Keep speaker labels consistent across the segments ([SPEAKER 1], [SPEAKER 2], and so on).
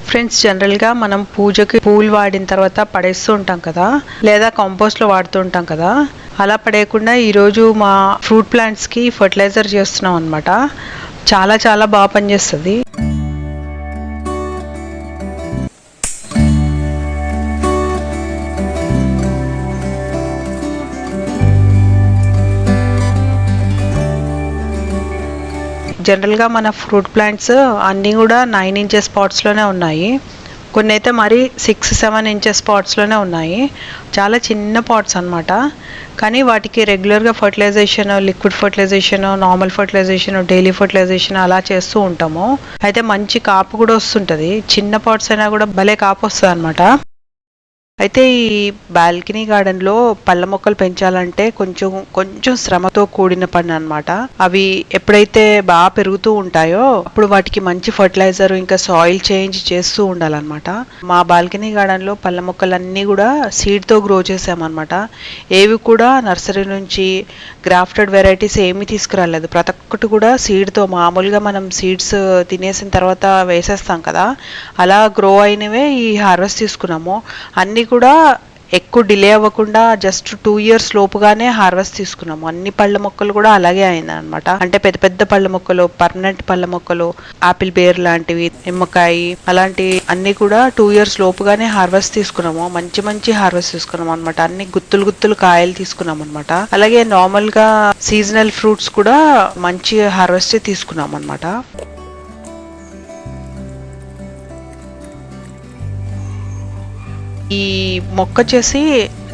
[SPEAKER 1] Friends, జనరల్గా మనం పూజకి పూలు వాడిన తర్వాత పడేస్తూ ఉంటాం కదా, లేదా కంపోస్ట్లో వాడుతూ ఉంటాం కదా. అలా పడేయకుండా ఈరోజు మా ఫ్రూట్ ప్లాంట్స్కి ఫర్టిలైజర్ చేస్తున్నాం అనమాట. చాలా చాలా బాగా పనిచేస్తుంది. జనరల్గా మన ఫ్రూట్ ప్లాంట్స్ అన్నీ కూడా 9 ఇంచెస్ పాట్స్లోనే ఉన్నాయి. కొన్ని అయితే మరి 6-7 ఇంచెస్ పాట్స్లోనే ఉన్నాయి. చాలా చిన్న పాట్స్ అనమాట. కానీ వాటికి రెగ్యులర్గా fertilisation, liquid fertilisation, normal fertilisation, daily fertilisation అలా చేస్తూ ఉంటాము. అయితే మంచి కాపు కూడా వస్తుంటుంది. చిన్న పాట్స్ అయినా కూడా భలే కాపు వస్తుంది అనమాట. అయితే ఈ బాల్కనీ గార్డెన్లో పళ్ళ మొక్కలు పెంచాలంటే కొంచెం శ్రమతో కూడిన పని అనమాట. అవి ఎప్పుడైతే బాగా పెరుగుతూ ఉంటాయో అప్పుడు వాటికి మంచి ఫర్టిలైజర్ ఇంకా సాయిల్ చేంజ్ చేస్తూ ఉండాలన్నమాట. మా బాల్కనీ గార్డెన్లో పళ్ళ మొక్కలన్నీ కూడా సీడ్తో గ్రో చేసామన్నమాట. ఏవి కూడా నర్సరీ నుంచి గ్రాఫ్టెడ్ వెరైటీస్ ఏమీ తీసుకురాలేదు. ప్రతి ఒక్కటి కూడా సీడ్తో, మామూలుగా మనం సీడ్స్ తినేసిన తర్వాత వేసేస్తాం కదా, అలా గ్రో అయినవే ఈ హార్వెస్ట్ తీసుకున్నాము. అన్నీ కూడా ఎక్కువ డిలే అవ్వకుండా జస్ట్ 2 ఇయర్స్ లోపుగానే హార్వెస్ట్ తీసుకున్నాము. అన్ని పళ్ళ మొక్కలు కూడా అలాగే అయింది అనమాట. అంటే పెద్ద పెద్ద పళ్ళ మొక్కలు, పర్మనెంట్ పళ్ళ మొక్కలు, ఆపిల్ బేర్ లాంటివి, నిమ్మకాయ అలాంటి అన్ని కూడా 2 ఇయర్స్ లోపుగానే హార్వెస్ట్ తీసుకున్నాము. మంచి మంచి హార్వెస్ట్ తీసుకున్నాం అనమాట. అన్ని గుత్తులు కాయలు తీసుకున్నాం అనమాట. అలాగే నార్మల్ గా సీజనల్ ఫ్రూట్స్ కూడా మంచి హార్వెస్ట్ తీసుకున్నాం అనమాట. ఈ మొక్క వచ్చేసి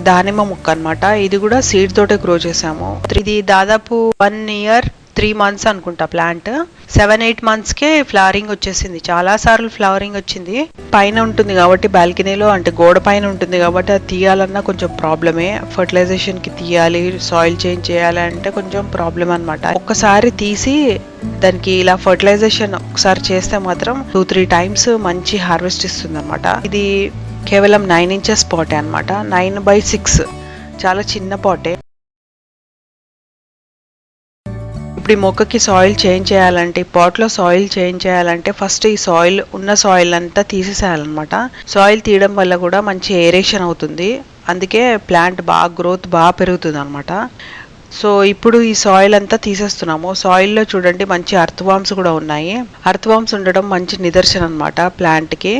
[SPEAKER 1] దానిమ్మ మొక్క అనమాట. ఇది కూడా సీడ్ తోటే గ్రో చేసాము. ఇది దాదాపు 1 ఇయర్ 3 మంత్స్ అనుకుంటా ప్లాంట్. 7-8 మంత్స్కే ఫ్లవరింగ్ వచ్చేసింది. చాలా సార్లు ఫ్లవరింగ్ వచ్చింది. పైన ఉంటుంది కాబట్టి బాల్కనీలో, అంటే గోడ పైన ఉంటుంది కాబట్టి అది తీయాలన్నా కొంచెం ప్రాబ్లమే. ఫర్టిలైజేషన్ కి తీయాలి, సాయిల్ చేంజ్ చేయాలి అంటే కొంచెం ప్రాబ్లం అనమాట. ఒక్కసారి తీసి దానికి ఇలా ఫర్టిలైజేషన్ ఒకసారి చేస్తే మాత్రం 2-3 టైమ్స్ మంచి హార్వెస్ట్ ఇస్తుంది అనమాట. ఇది కేవలం 9 ఇంచెస్ పాటే అనమాట. 9/6 చాలా చిన్న పాటే. ఇప్పుడు ఈ మొక్కకి సాయిల్ చేంజ్ చేయాలంటే, పాట్లో సాయిల్ చేంజ్ చేయాలంటే ఫస్ట్ ఈ ఉన్న సాయిల్ అంతా తీసేసేయాలన్నమాట. సాయిల్ తీయడం వల్ల కూడా మంచి ఏరేషన్ అవుతుంది. అందుకే ప్లాంట్ గ్రోత్ బాగా పెరుగుతుంది అనమాట. సో ఇప్పుడు ఈ సాయిల్ అంతా తీసేస్తున్నాము. సాయిల్లో చూడండి మంచి అర్త్వామ్స్ కూడా ఉన్నాయి. అర్త్వామ్స్ ఉండడం మంచి నిదర్శనం అనమాట ప్లాంట్కి.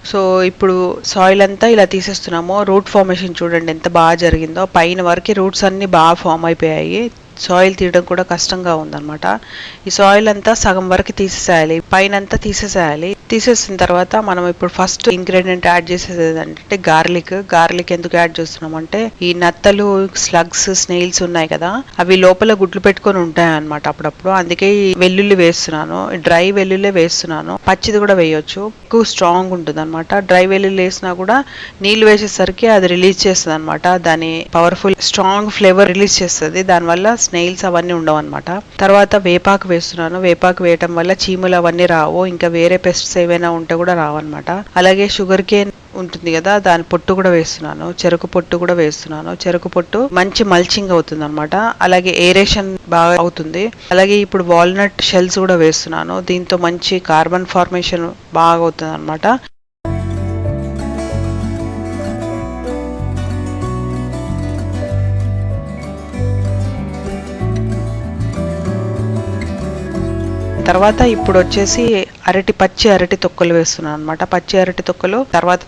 [SPEAKER 1] సో ఇప్పుడు సాయిల్ అంతా ఇలా తీసేస్తున్నాము. రూట్ ఫార్మేషన్ చూడండి ఎంత బాగా జరిగిందో. పైన వరకు రూట్స్ అన్ని బాగా ఫామ్ అయిపోయాయి. సాయిల్ తీయడం కూడా కష్టంగా ఉందన్నమాట. ఈ సాయిల్ అంతా సగం వరకు తీసేసేయాలి, పైన అంతా తీసేసేయాలి. తీసేసిన తర్వాత మనం ఇప్పుడు ఫస్ట్ ఇంగ్రీడియంట్ యాడ్ చేసేది ఏంటంటే గార్లిక్ ఎందుకు యాడ్ చేస్తున్నాం అంటే, ఈ నత్తలు, స్లగ్స్, స్నేల్స్ ఉన్నాయి కదా, అవి లోపల గుడ్లు పెట్టుకొని ఉంటాయి అనమాట అప్పుడప్పుడు. అందుకే ఈ వెల్లుల్లి వేస్తున్నాను. డ్రై వెల్లుల్లి వేస్తున్నాను. పచ్చిది కూడా వేయొచ్చు, ఎక్కువ స్ట్రాంగ్ ఉంటుంది అనమాట. డ్రై వెల్లుల్లి వేసినా కూడా నీళ్ళు వేసేసరికి అది రిలీజ్ చేస్తుంది అనమాట. దాని పవర్ఫుల్ స్ట్రాంగ్ ఫ్లేవర్ రిలీజ్ చేస్తుంది. దానివల్ల స్నేల్స్ అవన్నీ ఉండవు అనమాట. తర్వాత వేపాకు వేస్తున్నాను. వేపాకు వేయటం వల్ల చీములు అవన్నీ రావు, ఇంకా వేరే పెస్ట్స్ ఏవైనా ఉంటే కూడా రావన్నమాట. అలాగే షుగర్ కేన్ ఉంటుంది కదా, దాని పొట్టు కూడా వేస్తున్నాను. చెరుకు పొట్టు కూడా వేస్తున్నాను. చెరుకు పొట్టు మంచి మల్చింగ్ అవుతుంది అనమాట. అలాగే ఏరేషన్ బాగా అవుతుంది. అలాగే ఇప్పుడు వాల్నట్ షెల్స్ కూడా వేస్తున్నాను. దీంతో మంచి కార్బన్ ఫార్మేషన్ బాగా అవుతుంది అనమాట. తర్వాత ఇప్పుడు వచ్చేసి పచ్చి అరటి తొక్కలు వేస్తున్నాను అనమాట. పచ్చి అరటి తొక్కలు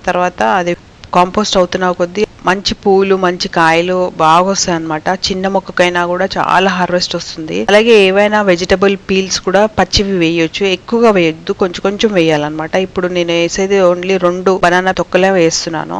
[SPEAKER 1] తర్వాత అది కాంపోస్ట్ అవుతున్న కొద్దీ మంచి పూలు, మంచి కాయలు బాగా వస్తాయి అనమాట. చిన్న మొక్కకైనా కూడా చాలా హార్వెస్ట్ వస్తుంది. అలాగే ఏవైనా వెజిటబుల్ పీల్స్ కూడా పచ్చివి వేయొచ్చు, ఎక్కువగా వేయొద్దు, కొంచెం వేయాలన్నమాట. ఇప్పుడు నేను వేసేది ఓన్లీ 2 బనానా తొక్కలే వేస్తున్నాను.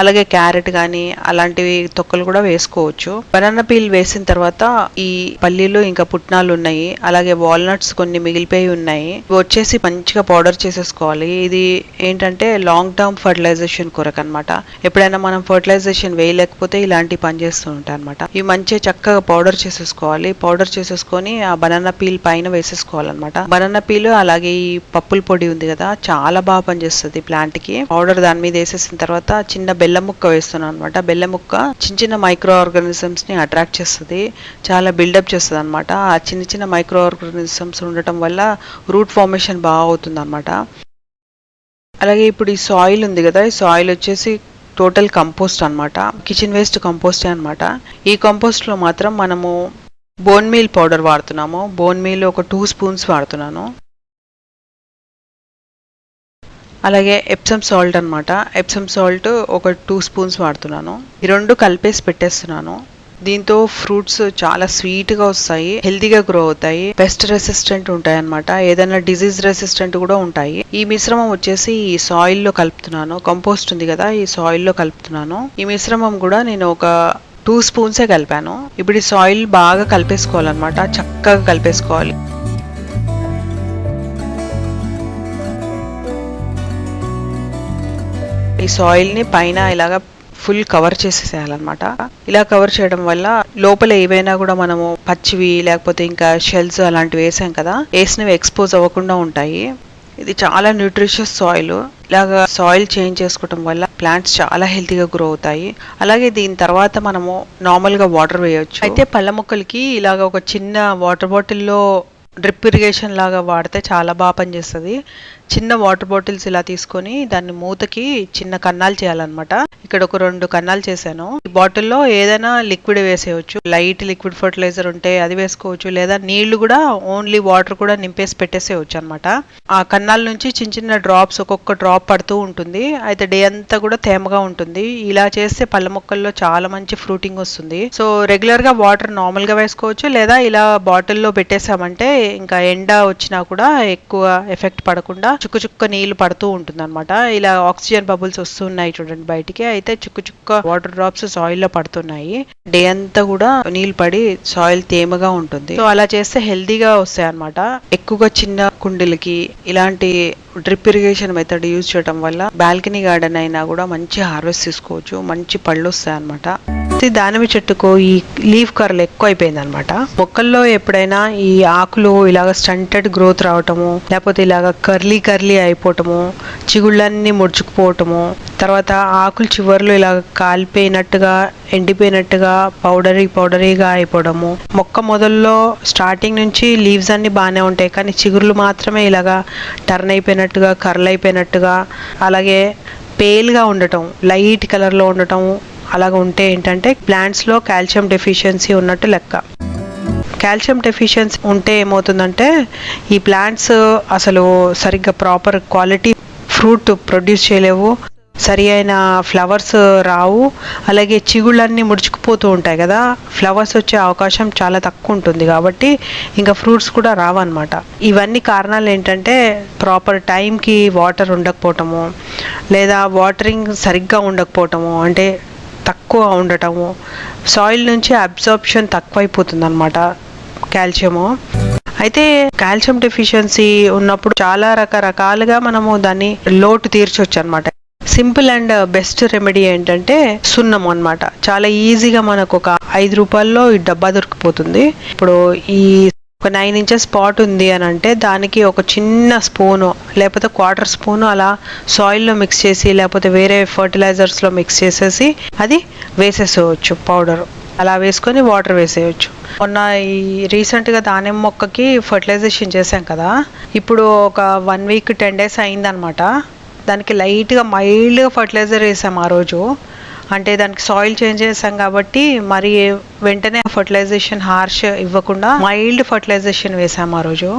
[SPEAKER 1] అలాగే క్యారెట్ కానీ అలాంటివి తొక్కలు కూడా వేసుకోవచ్చు. బనానా పీల్ వేసిన తర్వాత ఈ పల్లీలు ఇంకా పుట్నాలు ఉన్నాయి. అలాగే వాల్నట్స్ కొన్ని మిగిలిపోయి ఉన్నాయి. ఇవి వచ్చేసి మంచిగా పౌడర్ చేసేసుకోవాలి. ఇది ఏంటంటే లాంగ్ టర్మ్ ఫర్టిలైజేషన్ కొరకు అనమాట. ఎప్పుడైనా మనం ఫర్టిలైజేషన్ వేయలేకపోతే ఇలాంటి పని చేస్తూ ఉంటాయి అనమాట. ఇవి మంచిగా చక్కగా పౌడర్ చేసేసుకోవాలి. పౌడర్ చేసేసుకొని ఆ బనానా పీల్ పైన వేసేసుకోవాలన్నమాట. బనానా పీల్ అలాగే ఈ పప్పుల పొడి ఉంది కదా, చాలా బాగా పనిచేస్తుంది ప్లాంట్ కి. పౌడర్ దాని మీద వేసేసిన తర్వాత చిన్న బెల్లం ముక్క వేస్తున్నాను అనమాట. బెల్లం ముక్క చిన్న మైక్రో ఆర్గానిజమ్స్ ని అట్రాక్ట్ చేస్తుంది, చాలా బిల్డప్ చేస్తుంది అనమాట. ఆ చిన్న మైక్రో ఆర్గానిజమ్స్ ఉండటం వల్ల రూట్ ఫార్మేషన్ బాగా అవుతుంది అనమాట. అలాగే ఇప్పుడు ఈ సాయిల్ ఉంది కదా, ఈ సాయిల్ వచ్చేసి టోటల్ కంపోస్ట్ అనమాట, కిచెన్ వేస్ట్ కంపోస్టే అనమాట. ఈ కంపోస్ట్లో మాత్రం మనము బోన్ మీల్ పౌడర్ వాడుతున్నాము. బోన్ మీల్ ఒక 2 స్పూన్స్ వాడుతున్నాను. అలాగే ఎప్సమ్ సాల్ట్ అనమాట, ఎప్సమ్ సాల్ట్ ఒక 2 స్పూన్స్ వాడుతున్నాను. ఈ రెండు కలిపేసి పెట్టేస్తున్నాను. దీంతో ఫ్రూట్స్ చాలా స్వీట్గా వస్తాయి, హెల్తీగా గ్రో అవుతాయి, పెస్ట్ రెసిస్టెంట్ ఉంటాయి అనమాట, ఏదైనా డిజీజ్ రెసిస్టెంట్ కూడా ఉంటాయి. ఈ మిశ్రమం వచ్చేసి ఈ సాయిల్లో కలుపుతున్నాను. కంపోస్ట్ ఉంది కదా, ఈ సాయిల్లో కలుపుతున్నాను. ఈ మిశ్రమం కూడా నేను ఒక 2 స్పూన్సే కలిపాను. ఇప్పుడు ఈ సాయిల్ బాగా కలిపేసుకోవాలన్నమాట, చక్కగా కలిపేసుకోవాలి. ఈ సాయిల్ని పైన ఇలాగ ఫుల్ కవర్ చేసేసేయాలన్నమాట. ఇలా కవర్ చేయడం వల్ల లోపల ఏవైనా కూడా మనము పచ్చివి లేకపోతే ఇంకా షెల్స్ అలాంటివి వేసాం కదా, వేసినవి ఎక్స్పోజ్ అవ్వకుండా ఉంటాయి. ఇది చాలా న్యూట్రిషియస్ సాయిల్. ఇలాగా సాయిల్ చేంజ్ చేసుకోవడం వల్ల ప్లాంట్స్ చాలా హెల్తీగా గ్రో అవుతాయి. అలాగే దీని తర్వాత మనము నార్మల్గా వాటర్ వేయొచ్చు. అయితే పళ్ళ మొక్కలకి ఇలాగ ఒక చిన్న వాటర్ బాటిల్లో డ్రిప్ ఇరిగేషన్ లాగా వాడితే చాలా బాగా పనిచేస్తుంది. చిన్న వాటర్ బాటిల్స్ ఇలా తీసుకొని దాన్ని మూతకి చిన్న కన్నాలు చేయాలన్నమాట. ఇక్కడ ఒక 2 కన్నాలు చేశాను. ఈ బాటిల్లో ఏదైనా లిక్విడ్ వేసేయచ్చు. లైట్ లిక్విడ్ ఫర్టిలైజర్ ఉంటే అది వేసుకోవచ్చు, లేదా నీళ్లు కూడా ఓన్లీ వాటర్ కూడా నింపేసి పెట్టేసేయచ్చు అనమాట. ఆ కన్నాల నుంచి చిన్న చిన్న డ్రాప్స్, ఒక్కొక్క డ్రాప్ పడుతూ ఉంటుంది. అయితే డే అంతా కూడా తేమగా ఉంటుంది. ఇలా చేస్తే పళ్ళ మొక్కల్లో చాలా మంచి ఫ్రూటింగ్ వస్తుంది. సో రెగ్యులర్ గా వాటర్ నార్మల్ గా వేసుకోవచ్చు, లేదా ఇలా బాటిల్లో పెట్టేసామంటే ఇంకా ఎండ వచ్చినా కూడా ఎక్కువ ఎఫెక్ట్ పడకుండా చుక్క చుక్క నీళ్లు పడుతూ ఉంటుంది అనమాట. ఇలా ఆక్సిజన్ బబుల్స్ వస్తున్నాయి చూడండి బయటికి. అయితే చుక్క చుక్క వాటర్ డ్రాప్స్ సాయిల్ లో పడుతున్నాయి. డే అంతా కూడా నీళ్లు పడి సాయిల్ తేమగా ఉంటుంది. సో అలా చేస్తే హెల్దీగా వస్తాయి అనమాట. ఎక్కువగా చిన్న కుండీలకి ఇలాంటి డ్రిప్ ఇరిగేషన్ మెథడ్ యూజ్ చేయడం వల్ల బాల్కనీ గార్డెన్ అయినా కూడా మంచి హార్వెస్ట్ తీసుకోవచ్చు, మంచి పళ్ళు వస్తాయి అనమాట. దానిమ్మ చెట్టుకు ఈ లీఫ్ కర్ల్ ఎక్కువ అయిపోయింది అనమాట. మొక్కల్లో ఎప్పుడైనా ఈ ఆకులు ఇలాగ స్టంటెడ్ గ్రోత్ రావటము, లేకపోతే ఇలాగ కర్లీ అయిపోవటము, చిగుళ్ళన్నీ ముడుచుకుపోవటము, తర్వాత ఆకులు చివర్లు ఇలా కాలిపోయినట్టుగా ఎండిపోయినట్టుగా పౌడరీగా అయిపోవడము, మొక్క మొదల్లో స్టార్టింగ్ నుంచి లీవ్స్ అన్ని బాగానే ఉంటాయి, కానీ చిగురులు మాత్రమే ఇలాగా టర్న్ అయిపోయినట్టుగా కర్ల్ అయిపోయినట్టుగా, అలాగే పేల్గా ఉండటం, లైట్ కలర్లో ఉండటం, అలాగ ఉంటే ఏంటంటే ప్లాంట్స్లో కాల్షియం డెఫిషియన్సీ ఉన్నట్టు లెక్క. కాల్షియం డెఫిషియన్సీ ఉంటే ఏమవుతుందంటే ఈ ప్లాంట్స్ అసలు సరిగ్గా ప్రాపర్ క్వాలిటీ ఫ్రూట్ ప్రొడ్యూస్ చేయలేవు, సరి అయిన ఫ్లవర్స్ రావు, అలాగే చిగుళ్ళన్నీ ముడుచుకుపోతూ ఉంటాయి కదా, ఫ్లవర్స్ వచ్చే అవకాశం చాలా తక్కువ ఉంటుంది. కాబట్టి ఇంకా ఫ్రూట్స్ కూడా రావన్నమాట. ఇవన్నీ కారణాలు ఏంటంటే ప్రాపర్ టైంకి వాటర్ ఉండకపోవటము, లేదా వాటరింగ్ సరిగ్గా ఉండకపోవటము, అంటే తక్కువ ఉండటము, సాయిల్ నుంచి అబ్జార్ప్షన్ తక్కువైపోతుంది అనమాట కాల్షియము. అయితే కాల్షియం డెఫిషియన్సీ ఉన్నప్పుడు చాలా రకరకాలుగా మనము దాన్ని లోటు తీర్చొచ్చు అనమాట. సింపుల్ అండ్ బెస్ట్ రెమెడీ ఏంటంటే సున్నం అనమాట. చాలా ఈజీగా మనకు ఒక 5 రూపాయల్లో ఈ డబ్బా దొరికిపోతుంది. ఇప్పుడు ఈ ఒక 9 ఇంచెస్ పాట్ ఉంది అని అంటే దానికి ఒక చిన్న స్పూను లేకపోతే 1/4 స్పూను అలా సాయిల్లో మిక్స్ చేసి, లేకపోతే వేరే ఫర్టిలైజర్స్లో మిక్స్ చేసేసి అది వేసేసేయచ్చు పౌడర్. అలా వేసుకొని వాటర్ వేసేయచ్చు. మొన్న ఈ రీసెంట్గా దానిమ్మ మొక్కకి ఫర్టిలైజేషన్ చేశాం కదా, ఇప్పుడు ఒక 1 వీక్ 10 డేస్ అయిందనమాట. దానికి లైట్గా మైల్డ్గా ఫర్టిలైజర్ వేసాం ఆ రోజు. అంటే దానికి సాయిల్ చేంజ్ చేసాం కాబట్టి మరి వెంటనే ఫర్టిలైజేషన్ హార్ష్ ఇవ్వకుండా మైల్డ్ ఫర్టిలైజేషన్ వేసాము ఆ రోజు.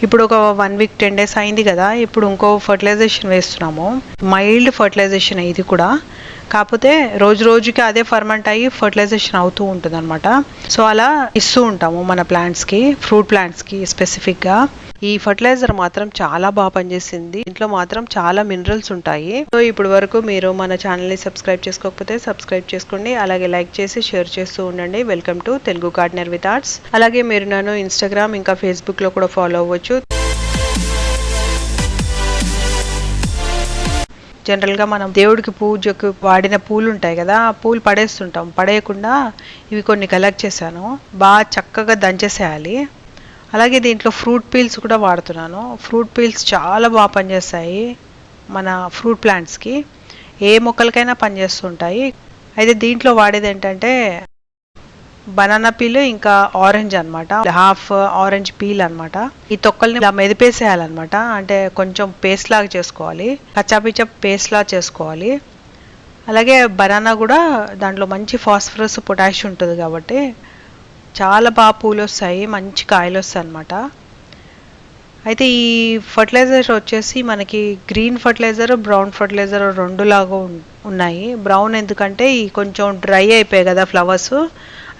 [SPEAKER 1] ఇప్పుడు ఒక 1 వీక్ 10 డేస్ అయింది కదా, ఇప్పుడు ఇంకో ఫర్టిలైజేషన్ వేస్తున్నాము. మైల్డ్ ఫర్టిలైజేషన్ ఇది కూడా, కాకపోతే రోజుకి అదే ఫర్మెంట్ అయ్యి ఫర్టిలైజేషన్ అవుతూ ఉంటుంది అనమాట. సో అలా ఇస్తూ ఉంటాము మన ప్లాంట్స్కి, ఫ్రూట్ ప్లాంట్స్కి స్పెసిఫిక్గా. ఈ ఫర్టిలైజర్ మాత్రం చాలా బాగా పనిచేసింది. ఇంట్లో మాత్రం చాలా మినరల్స్ ఉంటాయి. సో ఇప్పుడు వరకు మీరు మన ఛానల్ని సబ్స్క్రైబ్ చేసుకోకపోతే సబ్స్క్రైబ్ చేసుకోండి, అలాగే లైక్ చేసి షేర్ చేస్తూ ఉండండి. Welcome to Telugu gardener with arts. అలాగే మీరు నన్ను ఇన్స్టాగ్రామ్ ఇంకా ఫేస్బుక్లో కూడా ఫాలో అవ్వచ్చు. జనరల్గా మనం దేవుడికి పూజకు వాడిన పూలు ఉంటాయి కదా, ఆ పూలు పడేస్తుంటాం. పడేయకుండా ఇవి కొన్ని కలెక్ట్ చేశాను. బాగా చక్కగా దంచేసేయాలి. అలాగే దీంట్లో ఫ్రూట్ పీల్స్ కూడా వాడుతున్నాను. ఫ్రూట్ పీల్స్ చాలా బాగా పనిచేస్తాయి మన ఫ్రూట్ ప్లాంట్స్కి, ఏ మొక్కలకైనా పనిచేస్తుంటాయి. అయితే దీంట్లో వాడేది ఏంటంటే బనానా పీల్ ఇంకా ఆరెంజ్ అనమాట, హాఫ్ ఆరెంజ్ పీల్ అనమాట. ఈ తొక్కల్ని ఇలా మెదిపేసేయాలన్నమాట, అంటే కొంచెం పేస్ట్ లాగా చేసుకోవాలి, కచ్చాపిచ్చా పేస్ట్ లాగా చేసుకోవాలి. అలాగే బనానా కూడా దాంట్లో మంచి ఫాస్ఫరస్ పొటాషియం ఉంటుంది కాబట్టి చాలా బాగా పూలు వస్తాయి, మంచి కాయలు వస్తాయి అన్నమాట. అయితే ఈ ఫర్టిలైజర్ వచ్చేసి మనకి గ్రీన్ ఫర్టిలైజర్, బ్రౌన్ ఫర్టిలైజర్ రెండులాగా ఉన్నాయి. బ్రౌన్ ఎందుకంటే ఈ కొంచెం డ్రై అయిపోయాయి కదా ఫ్లవర్స్,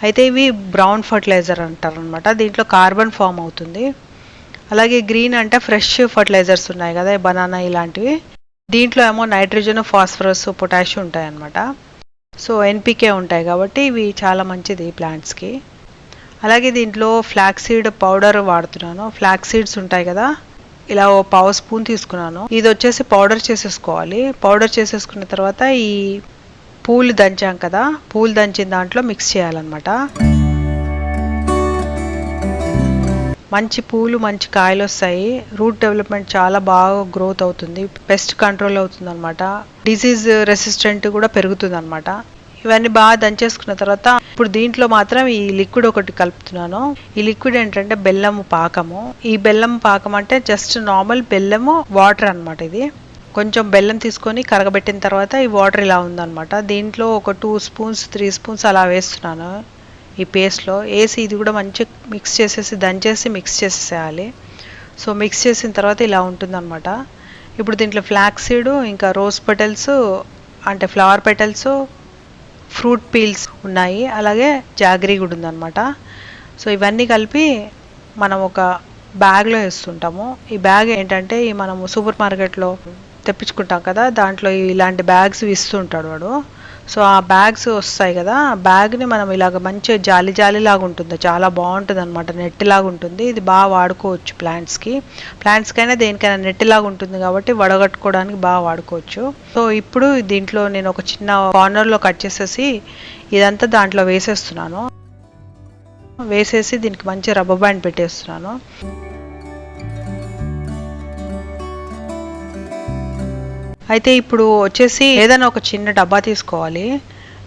[SPEAKER 1] అయితే ఇవి బ్రౌన్ ఫర్టిలైజర్ అంటారు అనమాట. దీంట్లో కార్బన్ ఫామ్ అవుతుంది. అలాగే గ్రీన్ అంటే ఫ్రెష్ ఫర్టిలైజర్స్ ఉన్నాయి కదా, బనానా ఇలాంటివి, దీంట్లో ఏమో నైట్రోజన్, ఫాస్ఫరస్, పొటాషియం ఉంటాయి అన్నమాట. సో ఎన్పికే ఉంటాయి కాబట్టి ఇవి చాలా మంచిది ప్లాంట్స్కి. అలాగే దీంట్లో ఫ్లాక్స్ సీడ్ పౌడర్ వాడుతున్నాను. ఫ్లాక్స్ సీడ్స్ ఉంటాయి కదా, ఇలా ఓ పావు స్పూన్ తీసుకున్నాను. ఇది వచ్చేసి పౌడర్ చేసేసుకోవాలి. పౌడర్ చేసేసుకున్న తర్వాత ఈ పూలు దంచాం కదా, పూలు దంచిన దాంట్లో మిక్స్ చేయాలన్నమాట. మంచి పూలు మంచి కాయలు వస్తాయి, రూట్ డెవలప్మెంట్ చాలా బాగా గ్రోత్ అవుతుంది, పెస్ట్ కంట్రోల్ అవుతుంది అనమాట, డిసీజ్ రెసిస్టెంట్ కూడా పెరుగుతుంది అనమాట. ఇవన్నీ బాగా దంచేసుకున్న తర్వాత ఇప్పుడు దీంట్లో మాత్రం ఈ లిక్విడ్ ఒకటి కలుపుతున్నాను. ఈ లిక్విడ్ ఏంటంటే బెల్లము పాకము. ఈ బెల్లం పాకం అంటే జస్ట్ నార్మల్ బెల్లము వాటర్ అనమాట. ఇది కొంచెం బెల్లం తీసుకొని కరగబెట్టిన తర్వాత ఈ వాటర్ ఇలా ఉందన్నమాట. దీంట్లో ఒక 2 స్పూన్స్ 3 స్పూన్స్ అలా వేస్తున్నాను ఈ పేస్ట్లో. వేసి ఇది కూడా మంచి మిక్స్ చేసేసి దంచేసి మిక్స్ చేసేసేయాలి. సో మిక్స్ చేసిన తర్వాత ఇలా ఉంటుందన్నమాట. ఇప్పుడు దీంట్లో ఫ్లాక్స్ సీడ్, ఇంకా రోజ్ పెటల్స్ అంటే ఫ్లవర్ పెటల్స్, ఫ్రూట్ పీల్స్ ఉన్నాయి, అలాగే జాగరీ కూడా ఉందన్నమాట. సో ఇవన్నీ కలిపి మనం ఒక బ్యాగ్లో వేస్తుంటాము. ఈ బ్యాగ్ ఏంటంటే ఈ మనము సూపర్ మార్కెట్లో తెప్పించుకుంటాం కదా, దాంట్లో ఇలాంటి బ్యాగ్స్ ఇస్తుంటాడు వాడు. సో ఆ బ్యాగ్స్ వస్తాయి కదా, ఆ బ్యాగ్ని మనం ఇలాగ మంచి జాలి జాలి లాగా ఉంటుంది, చాలా బాగుంటుంది అనమాట, నెట్ లాగా ఉంటుంది. ఇది బాగా వాడుకోవచ్చు ప్లాంట్స్కైనా దేనికైనా నెట్ లాగా ఉంటుంది కాబట్టి వడగట్టుకోవడానికి బాగా వాడుకోవచ్చు. సో ఇప్పుడు దీంట్లో నేను ఒక చిన్న కార్నర్లో కట్ చేసేసి ఇదంతా దాంట్లో వేసేస్తున్నాను. వేసేసి దీనికి మంచి రబ్బర్ బ్యాండ్ పెట్టేస్తున్నాను. అయితే ఇప్పుడు వచ్చేసి ఏదైనా ఒక చిన్న డబ్బా తీసుకోవాలి.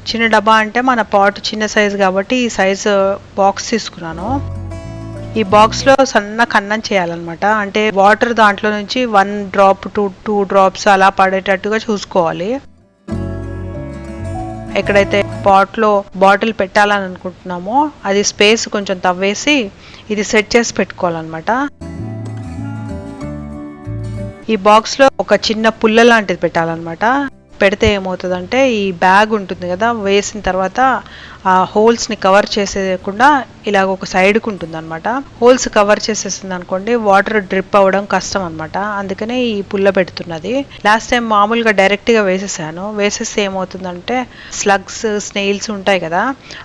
[SPEAKER 1] చిన్న డబ్బా అంటే మన పాట్ చిన్న సైజు కాబట్టి ఈ సైజు బాక్స్ తీసుకున్నాను. ఈ బాక్స్లో సన్న కన్నం చేయాలన్నమాట, అంటే వాటర్ దాంట్లో నుంచి 1 డ్రాప్ 2 డ్రాప్స్ అలా పడేటట్టుగా చూసుకోవాలి. ఎక్కడైతే పాట్లో బాటిల్ పెట్టాలని అనుకుంటున్నామో అది స్పేస్ కొంచెం తవ్వేసి ఇది సెట్ చేసి పెట్టుకోవాలన్నమాట. ఈ బాక్స్లో ఒక చిన్న పుల్ల లాంటిది పెట్టాలన్నమాట. పెడితే ఏమవుతుందంటే ఈ బ్యాగ్ ఉంటుంది కదా, వేసిన తర్వాత ఆ హోల్స్ని కవర్ చేసేయకుండా ఇలాగ ఒక సైడ్కి ఉంటుంది అనమాట. హోల్స్ కవర్ చేసేసింది అనుకోండి వాటర్ డ్రిప్ అవ్వడం కష్టం అనమాట, అందుకనే ఈ పుల్ల పెడుతున్నది. లాస్ట్ టైం మామూలుగా డైరెక్ట్గా వేసేసాను. వేసేస్తే ఏమవుతుందంటే స్లగ్స్, స్నేయిల్స్ ఉంటాయి కదా,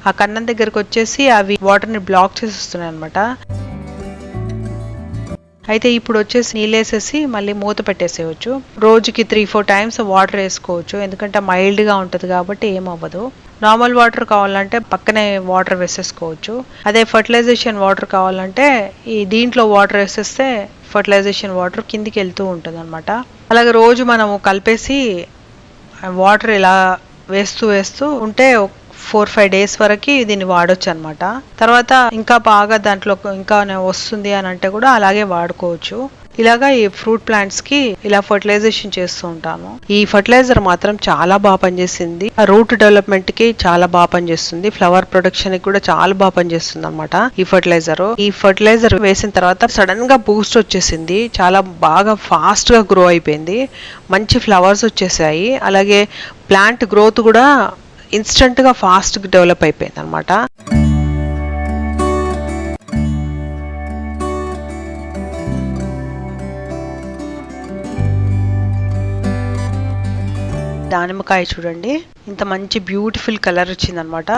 [SPEAKER 1] ఆ కన్నం దగ్గరకు వచ్చేసి అవి వాటర్ని బ్లాక్ చేసేస్తున్నాయి అనమాట. అయితే ఇప్పుడు వచ్చేసి నీళ్ళు వేసేసి మళ్ళీ మూత పెట్టేసేయచ్చు. రోజుకి 3-4 టైమ్స్ వాటర్ వేసుకోవచ్చు, ఎందుకంటే మైల్డ్గా ఉంటుంది కాబట్టి ఏమవ్వదు. నార్మల్ వాటర్ కావాలంటే పక్కనే వాటర్ వేసేసుకోవచ్చు. అదే ఫర్టిలైజేషన్ వాటర్ కావాలంటే ఈ దీంట్లో వాటర్ వేసేస్తే ఫర్టిలైజేషన్ వాటర్ కిందికి వెళ్తూ ఉంటుంది అనమాట. అలాగే రోజు మనము కలిపేసి వాటర్ ఇలా వేస్తూ ఉంటే 4-5 డేస్ వరకు దీన్ని వాడొచ్చు అనమాట. తర్వాత ఇంకా బాగా దాంట్లో ఇంకా వస్తుంది అని అంటే కూడా అలాగే వాడుకోవచ్చు. ఇలాగా ఈ ఫ్రూట్ ప్లాంట్స్ కి ఇలా ఫర్టిలైజేషన్ చేస్తూ ఉంటాను. ఈ ఫర్టిలైజర్ మాత్రం చాలా బాగా పనిచేసింది, ఆ రూట్ డెవలప్మెంట్ కి చాలా బాగా పనిచేస్తుంది, ఫ్లవర్ ప్రొడక్షన్ కి కూడా చాలా బాగా పనిచేస్తుంది అనమాట ఈ ఫర్టిలైజర్ వేసిన తర్వాత సడన్ గా బూస్ట్ వచ్చేసింది, చాలా బాగా ఫాస్ట్ గా గ్రో అయిపోయింది, మంచి ఫ్లవర్స్ వచ్చేసాయి. అలాగే ప్లాంట్ గ్రోత్ కూడా ఇన్స్టెంట్గా ఫాస్ట్గా డెవలప్ అయిపోయింది అనమాట. దానిమ్మకాయ చూడండి ఇంత మంచి బ్యూటిఫుల్ కలర్ వచ్చిందనమాట.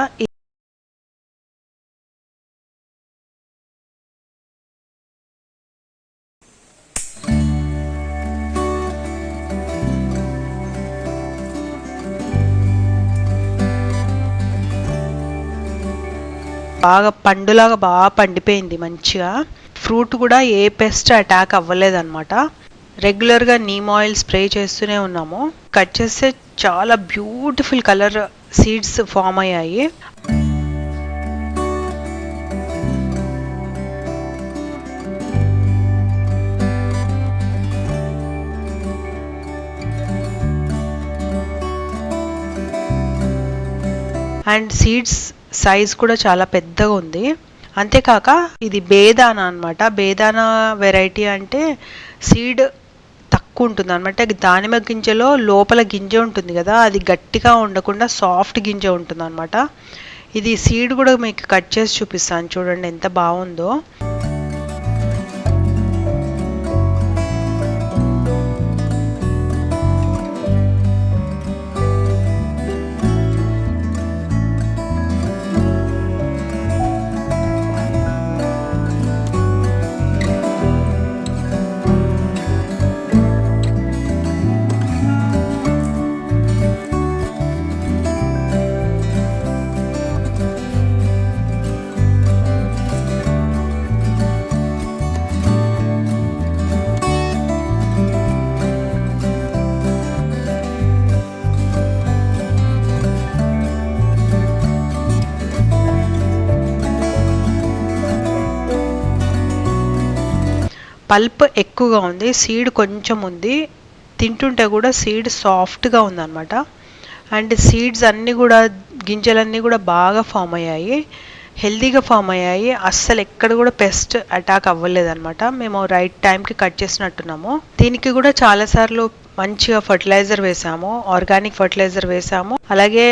[SPEAKER 1] బాగా పండులాగా బాగా పండిపోయింది మంచిగా. ఫ్రూట్ కూడా ఏ పెస్ట్ అటాక్ అవ్వలేదన్నమాట. రెగ్యులర్గా నీమ్ ఆయిల్ స్ప్రే చేస్తూనే ఉన్నాము. కట్ చేస్తే చాలా బ్యూటిఫుల్ కలర్ సీడ్స్ ఫామ్ అయ్యాయి. అండ్ సీడ్స్ సైజ్ కూడా చాలా పెద్దగా ఉంది. అంతేకాక ఇది బేదానా అనమాట. బేదానా వెరైటీ అంటే సీడ్ తక్కువ ఉంటుంది అనమాట. దానిమ్మ గింజలో లోపల గింజ ఉంటుంది కదా, అది గట్టిగా ఉండకుండా సాఫ్ట్ గింజ ఉంటుంది అనమాట. ఇది సీడ్ కూడా మీకు కట్ చేసి చూపిస్తాను చూడండి ఎంత బాగుందో. పల్ప్ ఎక్కువగా ఉంది, సీడ్ కొంచెం ఉంది. తింటుంటే కూడా సీడ్ సాఫ్ట్గా ఉందన్నమాట. అండ్ సీడ్స్ అన్నీ కూడా గింజలన్నీ కూడా బాగా ఫామ్ అయ్యాయి, హెల్తీగా ఫామ్ అయ్యాయి. అస్సలు ఎక్కడ కూడా పెస్ట్ అటాక్ అవ్వలేదన్నమాట. మేము రైట్ టైంకి కట్ చేసినట్టున్నాము. దీనికి కూడా చాలాసార్లు మంచిగా ఫర్టిలైజర్ వేసాము, ఆర్గానిక్ ఫర్టిలైజర్ వేసాము, అలాగే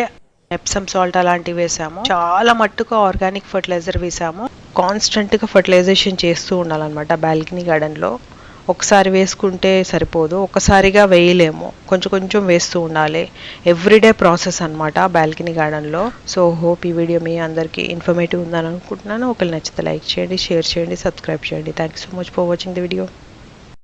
[SPEAKER 1] ఎప్సమ్ సాల్ట్ అలాంటివి వేసాము. చాలా మట్టుకు ఆర్గానిక్ ఫర్టిలైజర్ వేసాము. కాన్స్టెంట్గా ఫర్టిలైజేషన్ చేస్తూ ఉండాలన్నమాట బాల్కనీ గార్డెన్లో. ఒకసారి వేసుకుంటే సరిపోదు, ఒకసారిగా వేయలేము, కొంచెం కొంచెం వేస్తూ ఉండాలి. ఎవ్రీడే ప్రాసెస్ అనమాట బాల్కనీ గార్డెన్లో. సో హోప్ ఈ వీడియో మీ అందరికీ ఇన్ఫర్మేటివ్ ఉందని అనుకుంటున్నాను. ఒకవేళ నచ్చితే లైక్ చేయండి, షేర్ చేయండి, సబ్స్క్రైబ్ చేయండి. Thank you so much for watching the video.